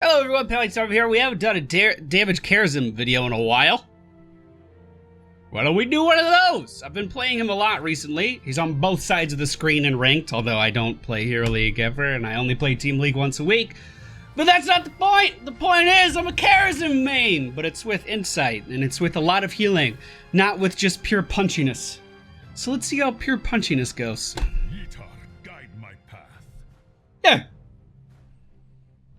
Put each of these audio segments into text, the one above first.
Hello everyone, MFPallytime here. We haven't done a damage KHARAZIM video in a while. Why don't we do one of those? I've been playing him a lot recently. He's on both sides of the screen in ranked, although I don't play Hero League ever, and I only play Team League once a week. But that's not the point! The point is, I'm a KHARAZIM main! But it's with insight, and it's with a lot of healing, not with just pure punchiness. So let's see how pure punchiness goes. Guide my path. Yeah!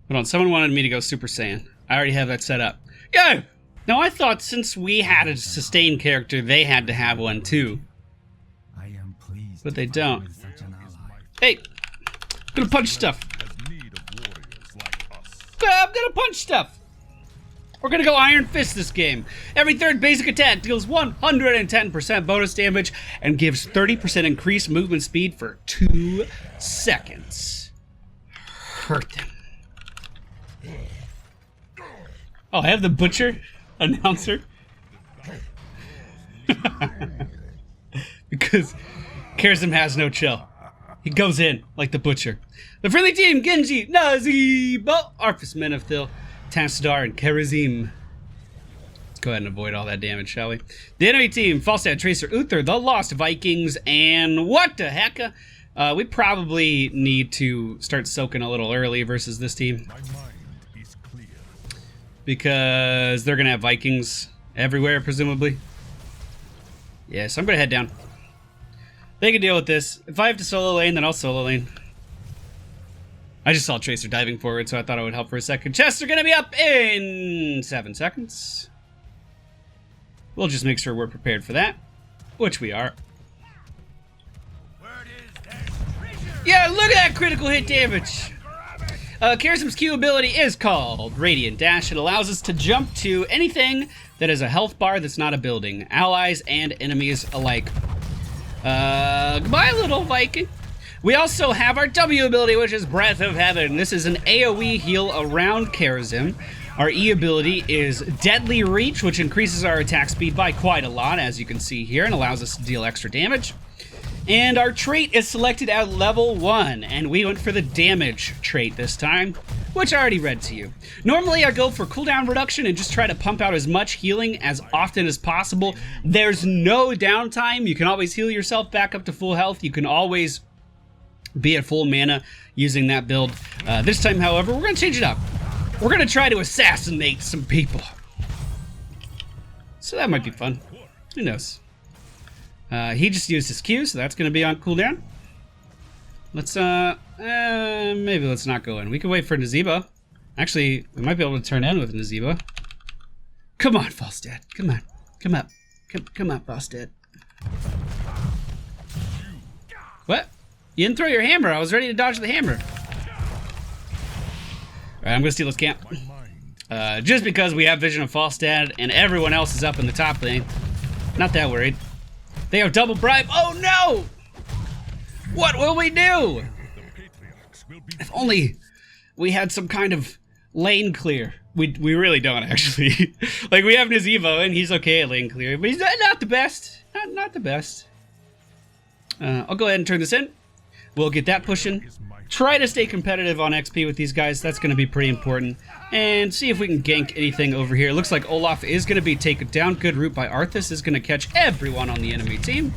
Hold on, someone wanted me to go Super Saiyan. I already have that set up. Go! Now I thought since we had a sustained character, they had to have one too. I am pleased, but they don't. such an ally. Hey! I'm gonna punch stuff. Has need of warriors like us. I'm gonna punch stuff! We're gonna go Iron Fist this game. Every third basic attack deals 110% bonus damage and gives 30% increased movement speed for 2 seconds. Hurt them. Oh, I have the Butcher announcer. Because KHARAZIM has no chill. He goes in like the Butcher. The friendly team, Genji, Nazeebo, Arthas, Menethil, Tassadar, and KHARAZIM. Let's go ahead and avoid all that damage, shall we? The enemy team, Falstad, Tracer, Uther, the Lost Vikings, and what the heck? We probably need to start soaking a little early versus this team. My mind is clear. Because they're going to have Vikings everywhere, presumably. Yeah, so I'm going to head down. They can deal with this. If I have to solo lane, then I'll solo lane. I just saw Tracer diving forward, so I thought I would help for a second. Chests are going to be up in 7 seconds. We'll just make sure we're prepared for that, which we are. Yeah, look at that critical hit damage. KHARAZIM's Q ability is called Radiant Dash. It allows us to jump to anything that is a health bar that's not a building, allies and enemies alike. Goodbye, little Viking. We also have our W ability, which is Breath of Heaven. This is an AoE heal around KHARAZIM. Our E ability is Deadly Reach, which increases our attack speed by quite a lot, as you can see here, and allows us to deal extra damage. And our trait is selected at level 1, and we went for the damage trait this time, which I already read to you. Normally I go for cooldown reduction and just try to pump out as much healing as often as possible. There's no downtime. You can always heal yourself back up to full health. You can always be at full mana using that build. This time, however, we're going to change it up. We're going to try to assassinate some people. So that might be fun. Who knows? He just used his Q, so that's going to be on cooldown. Let's, maybe let's not go in. We can wait for Nazeebo. Actually, we might be able to turn in with Nazeebo. Come on, Falstad. Come on. Come up. Come up, Falstad. What? You didn't throw your hammer. I was ready to dodge the hammer. Alright, I'm going to steal this camp. Just because we have vision of Falstad and everyone else is up in the top lane. Not that worried. They have double bribe. Oh no! What will we do? If only we had some kind of lane clear. We really don't, actually. Like, we have Nazeebo, and he's okay at lane clear, but he's not the best. Not the best. I'll go ahead and turn this in. We'll get that pushing. Try to stay competitive on XP with these guys. That's going to be pretty important. And see if we can gank anything over here. Looks like Olaf is going to be taken down. Good route by Arthas is going to catch everyone on the enemy team.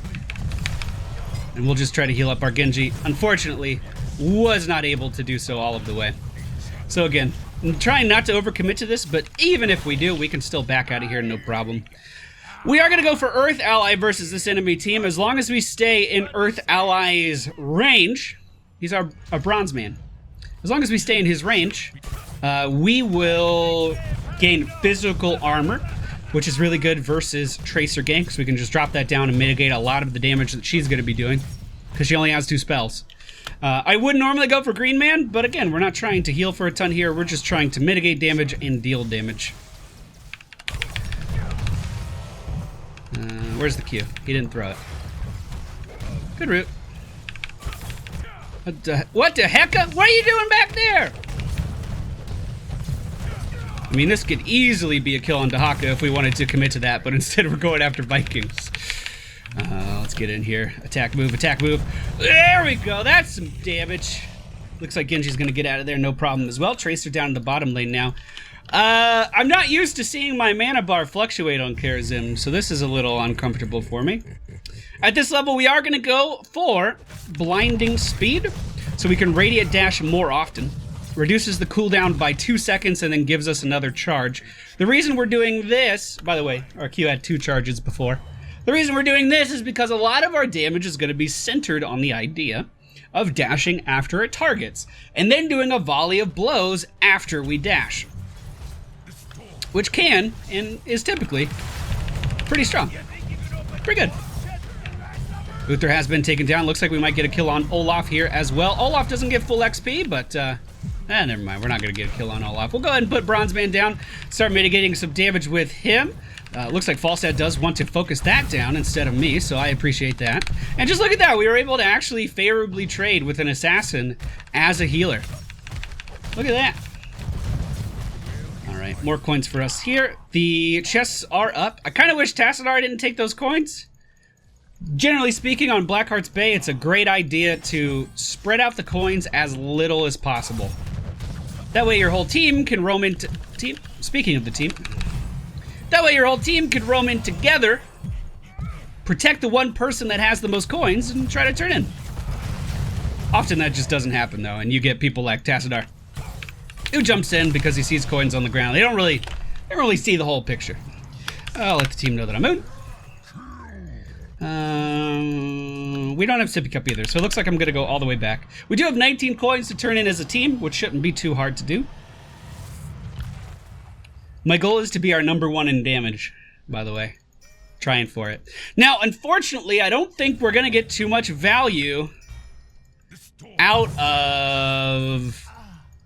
And we'll just try to heal up our Genji. Unfortunately, was not able to do so all of the way. So again, I'm trying not to overcommit to this, but even if we do, we can still back out of here, no problem. We are going to go for Earth Ally versus this enemy team. As long as we stay in Earth Ally's range, he's our bronze man. As long as we stay in his range, we will gain physical armor, which is really good versus Tracer gank, so we can just drop that down and mitigate a lot of the damage that she's going to be doing, because she only has 2 spells. I would normally go for Green Man, but again, we're not trying to heal for a ton here. We're just trying to mitigate damage and deal damage. Where's the Q? He didn't throw it. Good route. What the heck? What are you doing back there? I mean, this could easily be a kill on Dahaka if we wanted to commit to that, but instead we're going after Vikings. Let's get in here. Attack move, attack move. There we go. That's some damage. Looks like Genji's gonna get out of there, no problem as well. Tracer down in the bottom lane now. I'm not used to seeing my mana bar fluctuate on KHARAZIM, so this is a little uncomfortable for me. At this level, we are gonna go for blinding speed, so we can radiant dash more often. Reduces the cooldown by 2 seconds and then gives us another charge. The reason we're doing this, by the way, our Q had 2 charges before. The reason we're doing this is because a lot of our damage is gonna be centered on the idea of dashing after it targets, and then doing a volley of blows after we dash. Which can, and is typically, pretty strong. Pretty good. Uther has been taken down. Looks like we might get a kill on Olaf here as well. Olaf doesn't get full XP, but, never mind. We're not gonna get a kill on Olaf. We'll go ahead and put Bronze Man down, start mitigating some damage with him. Looks like Falstad does want to focus that down instead of me, so I appreciate that. And just look at that. We were able to actually favorably trade with an assassin as a healer. Look at that. All right, more coins for us here. The chests are up. I kind of wish Tassadar didn't take those coins. Generally speaking, on Blackheart's Bay, it's a great idea to spread out the coins as little as possible. That way your whole team can roam into... Speaking of the team... That way your whole team can roam in together, protect the one person that has the most coins, and try to turn in. Often that just doesn't happen, though, and you get people like Tassadar, who jumps in because he sees coins on the ground. They don't really see the whole picture. I'll let the team know that I'm out. We don't have Sippy Cup either, so it looks like I'm gonna go all the way back. We do have 19 coins to turn in as a team, which shouldn't be too hard to do. My goal is to be our #1 in damage, by the way. Trying for it. Now, unfortunately, I don't think we're gonna get too much value out of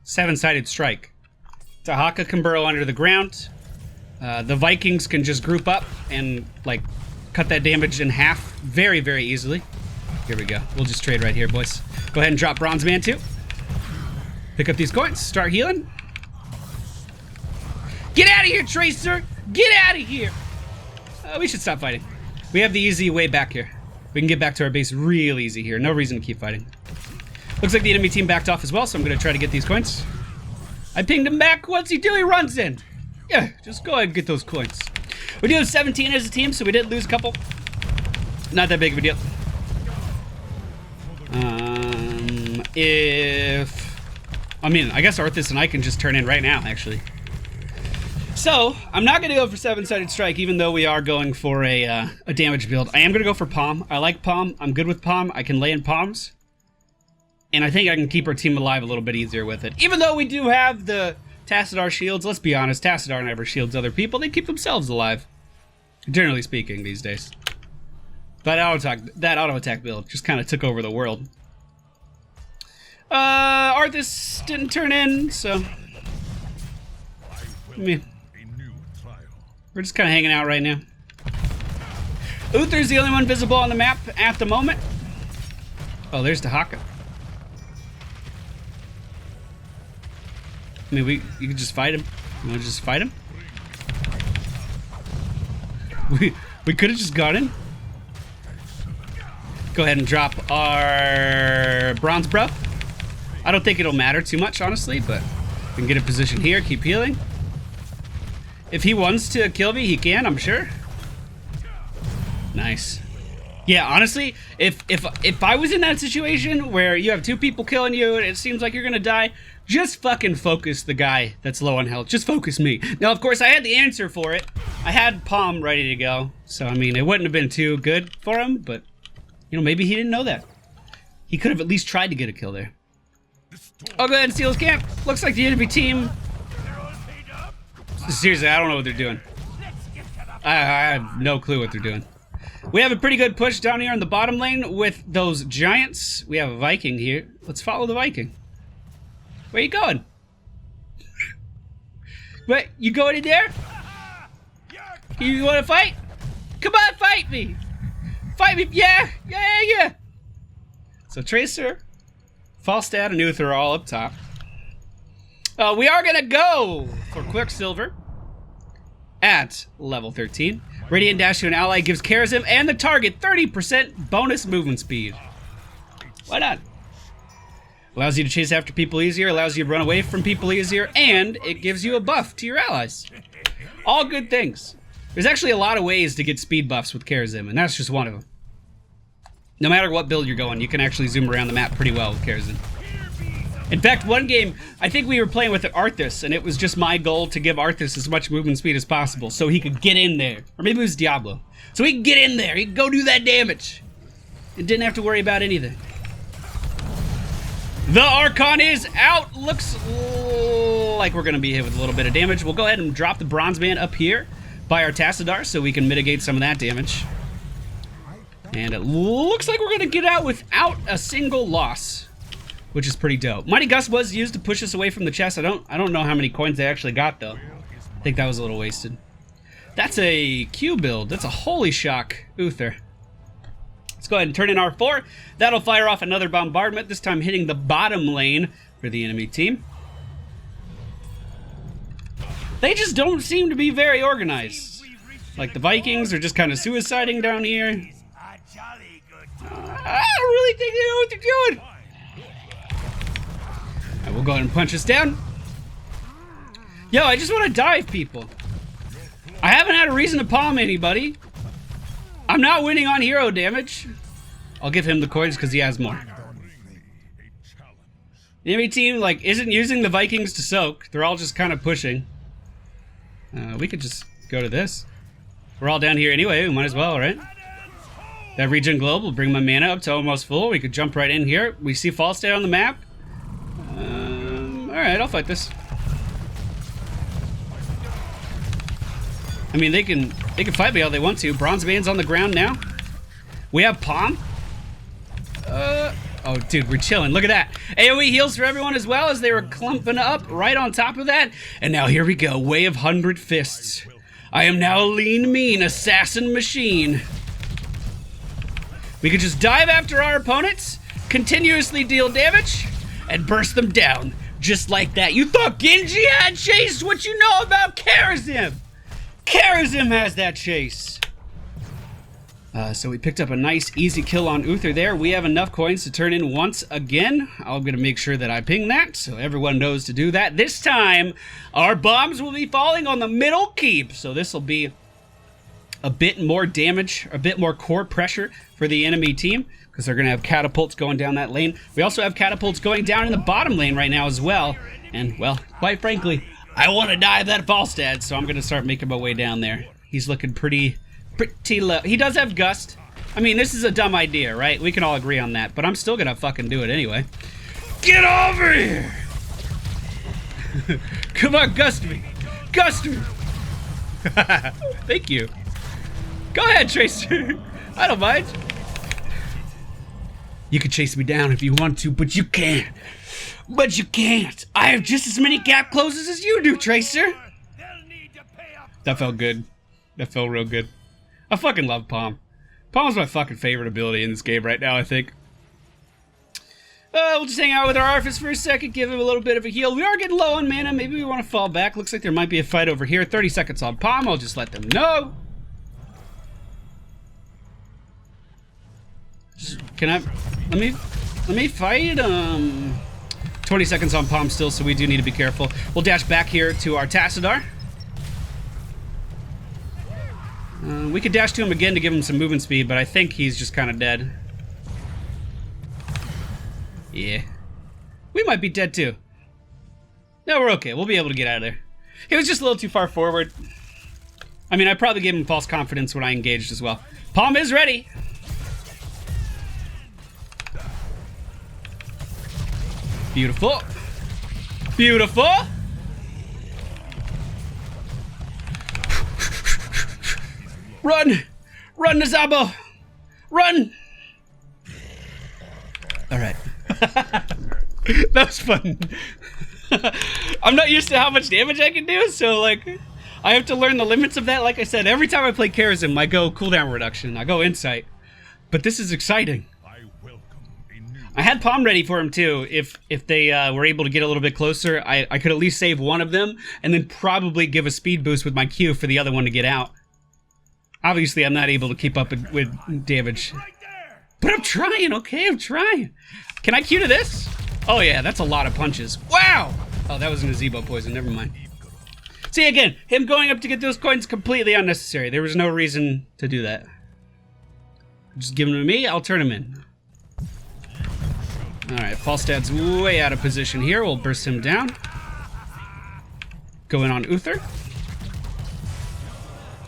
Seven-Sided Strike. Tahaka can burrow under the ground. The Vikings can just group up and, like, cut that damage in half very, very easily. Here we go. We'll just trade right here, boys. Go ahead and drop Bronze Man, too. Pick up these coins. Start healing. Get out of here, Tracer! Get out of here! We should stop fighting. We have the easy way back here. We can get back to our base real easy here. No reason to keep fighting. Looks like the enemy team backed off as well, so I'm going to try to get these coins. I pinged him back. What's he do? He runs in. Yeah, just go ahead and get those coins. We do have 17 as a team, so we did lose a couple. Not that big of a deal. I guess Arthas and I can just turn in right now, actually. So, I'm not going to go for Seven-Sided Strike, even though we are going for a damage build. I am going to go for Palm. I like Palm. I'm good with Palm. I can lay in Palms. And I think I can keep our team alive a little bit easier with it. Even though we do have the Tassadar shields, let's be honest, Tassadar never shields other people. They keep themselves alive. Generally speaking, these days. That auto attack build just kind of took over the world. Arthas didn't turn in, so... We're just kind of hanging out right now. Uther's the only one visible on the map at the moment. Oh, there's Tahaka. I mean, you could just fight him. You want to just fight him? We could have just gone in. Go ahead and drop our bronze bro. I don't think it'll matter too much, honestly, but we can get a position here, keep healing. If he wants to kill me, he can, I'm sure. Nice. Yeah, honestly, if I was in that situation where you have 2 people killing you and it seems like you're gonna die, just fucking focus the guy that's low on health. Just focus me. Now, of course, I had the answer for it. I had Palm ready to go. So, I mean, it wouldn't have been too good for him, but, you know, maybe he didn't know that. He could have at least tried to get a kill there. I'll go ahead and steal his camp. Looks like the enemy team... Seriously, I don't know what they're doing. I have no clue what they're doing. We have a pretty good push down here in the bottom lane with those giants. We have a Viking here. Let's follow the Viking. Where you going? What? You going in there? You want to fight? Come on, fight me! Fight me! Yeah! Yeah! So Tracer, Falstad, and Uther are all up top. We are gonna go for Quicksilver at level 13. Radiant Dash to an ally gives KHARAZIM and the target 30% bonus movement speed. Why not? Allows you to chase after people easier, allows you to run away from people easier, and it gives you a buff to your allies. All good things. There's actually a lot of ways to get speed buffs with KHARAZIM, and that's just one of them. No matter what build you're going, you can actually zoom around the map pretty well with KHARAZIM. In fact, one game, I think we were playing with Arthas, and it was just my goal to give Arthas as much movement speed as possible so he could get in there. Or maybe it was Diablo. So he could get in there, he could go do that damage. And didn't have to worry about anything. The Archon is out. Looks like we're going to be hit with a little bit of damage. We'll go ahead and drop the Bronze Band up here by our Tassadar so we can mitigate some of that damage. And it looks like we're going to get out without a single loss, which is pretty dope. Mighty Gust was used to push us away from the chest. I don't know how many coins they actually got, though. I think that was a little wasted. That's a Q build. That's a Holy Shock Uther. Let's go ahead and turn in R4. That'll fire off another bombardment, this time hitting the bottom lane for the enemy team. They just don't seem to be very organized. Like the Vikings are just kind of suiciding down here. I don't really think they know what they're doing. Alright, we'll go ahead and punch us down. Yo, I just want to dive people. I haven't had a reason to palm anybody. I'm not winning on hero damage. I'll give him the coins because he has more. The enemy team like isn't using the Vikings to soak. They're all just kind of pushing. We could just go to this. We're all down here anyway. We might as well, right? That regen globe will bring my mana up to almost full. We could jump right in here. We see Falstad on the map. All right, I'll fight this. I mean, they can fight me all they want to. Bronze Band's on the ground now. We have Palm. Oh, dude, we're chilling. Look at that. AoE heals for everyone as well as they were clumping up right on top of that. And now here we go. Way of 100 Fists. I am now a lean, mean assassin machine. We could just dive after our opponents, continuously deal damage, and burst them down. Just like that. You thought Genji had chase? What you know about KHARAZIM? KHARAZIM has that chase. So we picked up a nice easy kill on Uther there. We have enough coins to turn in once again. I'm going to make sure that I ping that so everyone knows to do that. This time, our bombs will be falling on the middle keep. So this will be a bit more damage, a bit more core pressure for the enemy team because they're going to have catapults going down that lane. We also have catapults going down in the bottom lane right now as well. And, well, quite frankly, I want to dive that Falstad, so I'm going to start making my way down there. He's looking pretty low. He does have Gust. I mean, this is a dumb idea, right? We can all agree on that, but I'm still going to fucking do it anyway. Get over here! Come on, Gust me! Gust me! Thank you. Go ahead, Tracer. I don't mind. You can chase me down if you want to, but you can't. But you can't. I have just as many gap closes as you do, Tracer. That felt good. That felt real good. I fucking love Palm. Palm's my fucking favorite ability in this game right now, I think. We'll just hang out with our Arthas for a second, give him a little bit of a heal. We are getting low on mana. Maybe we want to fall back. Looks like there might be a fight over here. 30 seconds on Palm. I'll just let them know. Can I... Let me fight, 20 seconds on Palm still, so we do need to be careful. We'll dash back here to our Tassadar. We could dash to him again to give him some movement speed, but I think he's just kind of dead. Yeah. We might be dead too. No, we're okay. We'll be able to get out of there. He was just a little too far forward. I mean, I probably gave him false confidence when I engaged as well. Palm is ready. Beautiful. Beautiful. Run! Run, Nazabo! Run! Alright. That was fun. I'm not used to how much damage I can do, so like, I have to learn the limits of that. Like I said, every time I play KHARAZIM, I go cooldown reduction, I go insight. But this is exciting. I had Palm ready for him too. If they were able to get a little bit closer, I could at least save one of them, and then probably give a speed boost with my Q for the other one to get out. Obviously, I'm not able to keep up with damage. But I'm trying, okay? I'm trying. Can I Q to this? Oh yeah, that's a lot of punches. Wow! Oh, that was an gazebo poison, never mind. See, again, him going up to get those coins completely unnecessary. There was no reason to do that. Just give them to me, I'll turn them in. Alright, Falstad's way out of position here. We'll burst him down. Going on Uther.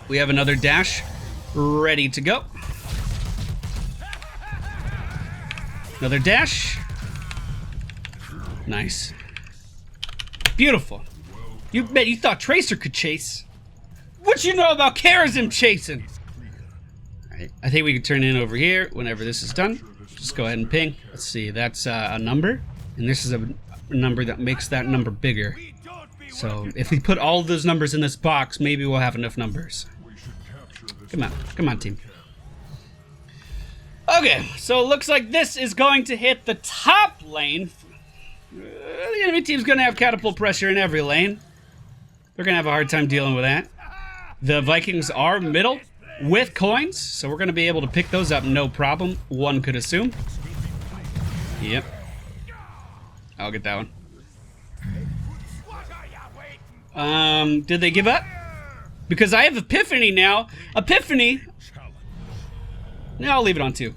We have another dash ready to go. Another dash. Nice. Beautiful. You bet you thought Tracer could chase. What you know about KHARAZIM chasing? Alright, I think we can turn in over here whenever this is done. Just go ahead and ping. Let's see, that's a number. And this is a number that makes that number bigger. So if we put all of those numbers in this box, maybe we'll have enough numbers. Come on, team. Okay, so it looks like this is going to hit the top lane. The enemy team's going to have catapult pressure in every lane. They're going to have a hard time dealing with that. The Vikings are middle with coins, so we're going to be able to pick those up no problem, one could assume. Yep. I'll get that one. Did they give up? Because I have Epiphany now. Epiphany. Now I'll leave it on 2.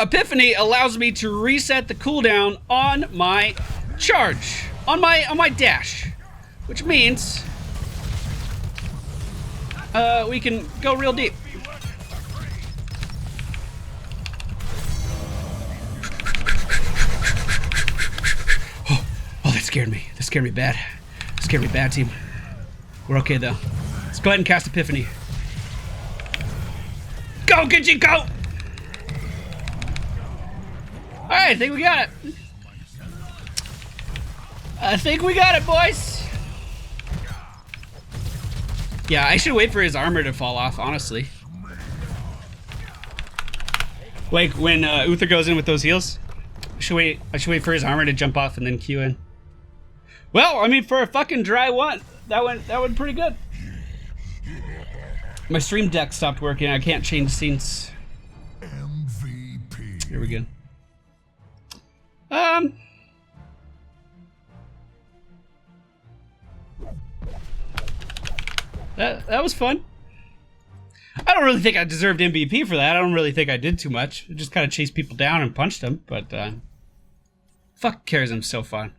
Epiphany allows me to reset the cooldown on my charge, on my dash, which means we can go real deep. Oh, that scared me. That scared me bad. That scared me bad, team. We're okay though. Let's go ahead and cast Epiphany. Go, Genji, go! Alright, I think we got it. I think we got it, boys. Yeah, I should wait for his armor to fall off, honestly. Like when Uther goes in with those heals. I should wait for his armor to jump off and then Q in. Well, I mean, for a fucking dry one, that went pretty good. My stream deck stopped working. I can't change scenes. MVP. Here we go. That was fun. I don't really think I deserved MVP for that. I don't really think I did too much. I just kind of chased people down and punched them, but fuck KHARAZIM's so fun.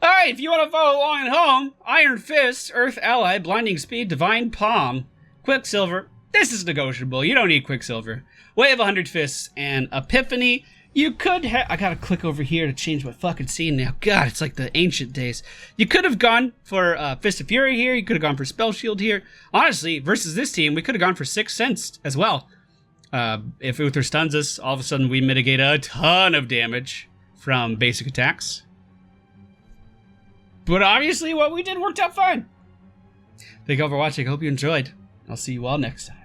Alright, if you want to follow along at home, Iron Fist, Earth Ally, Blinding Speed, Divine Palm, Quicksilver. This is negotiable. You don't need Quicksilver. Way of 100 Fists and Epiphany. You could have... I gotta click over here to change my fucking scene now. God, it's like the ancient days. You could have gone for Fist of Fury here. You could have gone for Spell Shield here. Honestly, versus this team, we could have gone for Sixth Sense as well. If Uther stuns us, all of a sudden we mitigate a ton of damage from basic attacks. But obviously what we did worked out fine. Thank you all for watching. I hope you enjoyed. I'll see you all next time.